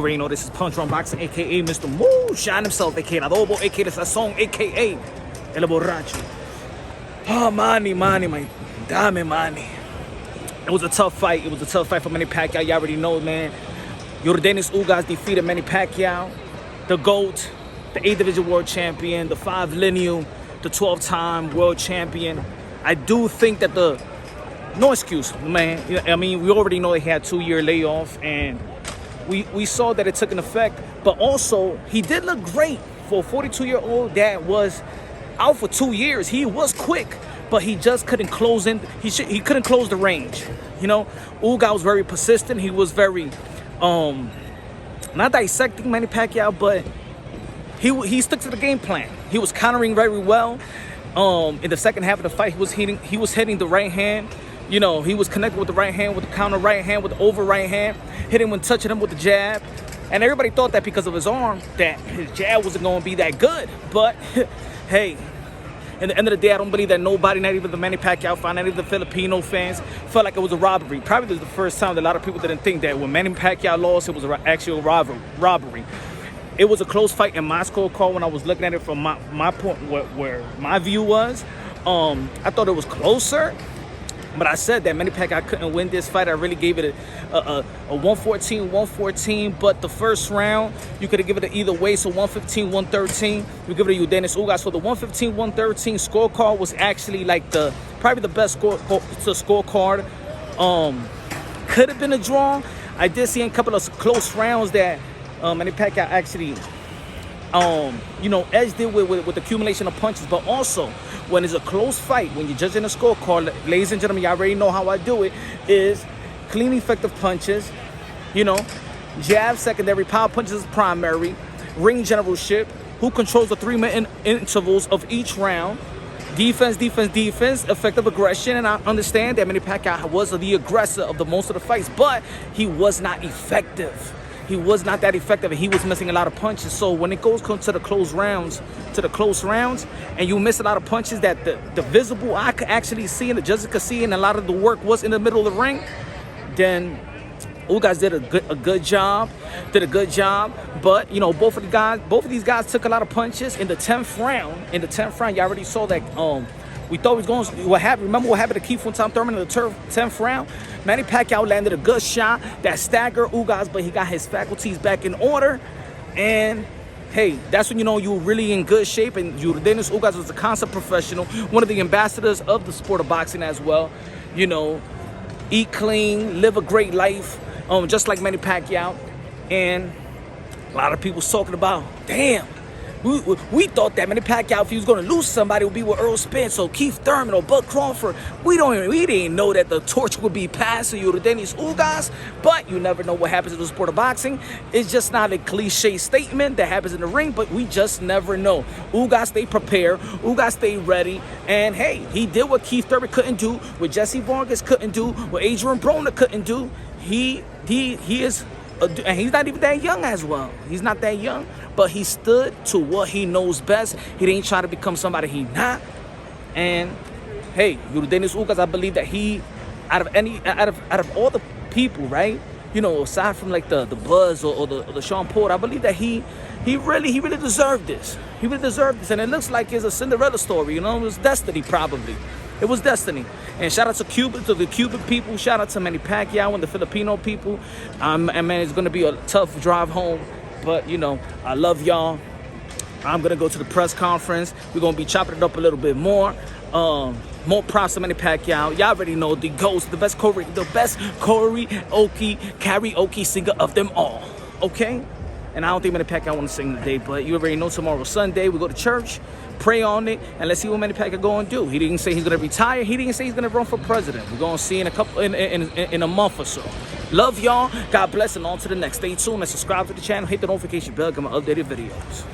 already know this is Punch Run Boxing, aka Mr. Moonshine himself, aka Adobo, aka the Sazón, aka El Borracho. Oh, Manny, my dame, Manny. It was a tough fight. It was a tough fight for Manny Pacquiao. You already know, man. Yordenis Ugas defeated Manny Pacquiao, the GOAT, the 8th Division World Champion, the 5 lineal, the 12-time World Champion. I do think that no excuse, man. I mean, we already know he had a 2-year layoff, and we saw that it took an effect. But also, he did look great for a 42-year-old that was out for 2 years. He was quick, but he just couldn't close in. He couldn't close the range. You know, Ugas was very persistent. He was very not dissecting Manny Pacquiao, but he stuck to the game plan. He was countering very well. In the second half of the fight, he was hitting the right hand. You know, he was connected with the right hand, with the counter right hand, with the over right hand, hitting when touching him with the jab. And everybody thought that because of his arm, that his jab wasn't going to be that good. But hey, at the end of the day, I don't believe that nobody, not even the Manny Pacquiao fan, not even the Filipino fans, felt like it was a robbery. Probably this is the first time that a lot of people didn't think that when Manny Pacquiao lost, it was an actual robbery. It was a close fight in my scorecard when I was looking at it from my point, where my view was. I thought it was closer, but I said that Manny Pacquiao couldn't win this fight. I really gave it a 114, but the first round, you could have given it either way, so 115, 113. You give it to Yordenis Ugas. So the 115, 113 scorecard was actually like probably the best scorecard. Could have been a draw. I did see in a couple of close rounds that Manny Pacquiao actually, edged it with accumulation of punches. But also, when it's a close fight, when you're judging a scorecard, ladies and gentlemen, you already know how I do it, is clean, effective punches, jab secondary, power punches is primary, ring generalship, who controls the 3-minute intervals of each round, defense, effective aggression. And I understand that Manny Pacquiao was the aggressor of most of the fights, but he was not effective. He was not that effective, and he was missing a lot of punches. So when it goes to the close rounds, and you miss a lot of punches that the visible eye could actually see and the judges could see, and a lot of the work was in the middle of the ring, then Ugas did a good job. But both of these guys took a lot of punches in the 10th round. In the 10th round, you already saw that. We thought he was going. Remember what happened to Keith from Tom Thurman in the 10th round? Manny Pacquiao landed a good shot that staggered Ugas, but he got his faculties back in order. And hey, that's when you know you're really in good shape. And Yordenis Ugas was a consummate professional, one of the ambassadors of the sport of boxing as well. Eat clean, live a great life, just like Manny Pacquiao. And a lot of people talking about, damn. We thought that Manny Pacquiao, if he was going to lose somebody, would be with Earl Spence or Keith Thurman or Bud Crawford. We didn't know that the torch would be passed to Yordenis Ugas. But you never know what happens in the sport of boxing. It's just not a cliche statement that happens in the ring, but we just never know. Ugas stay prepared. Ugas stay ready. And hey, he did what Keith Thurman couldn't do, what Jesse Vargas couldn't do, what Adrian Broner couldn't do. He is. And he's not even that young as well. He's not that young, but he stood to what he knows best. He didn't try to become somebody he's not. And hey, Yordenis Ugas, I believe that he, out of all the people, right? Aside from like the Buzz or the Sean Porter, I believe that he really deserved this. He really deserved this, and it looks like it's a Cinderella story. It was destiny, probably. It was destiny. And shout out to the Cuban people. Shout out to Manny Pacquiao and the Filipino people. And man, it's going to be a tough drive home. But, I love y'all. I'm going to go to the press conference. We're going to be chopping it up a little bit more. More props to Manny Pacquiao. Y'all already know the ghost, the best karaoke singer of them all. Okay? And I don't think Manny Pacquiao want to sing today, but you already know tomorrow's Sunday. We go to church, pray on it, and let's see what Manny Pacquiao going to do. He didn't say he's going to retire. He didn't say he's going to run for president. We're going to see in a month or so. Love y'all. God bless, and on to the next. Stay tuned and subscribe to the channel. Hit the notification bell. Get my updated videos.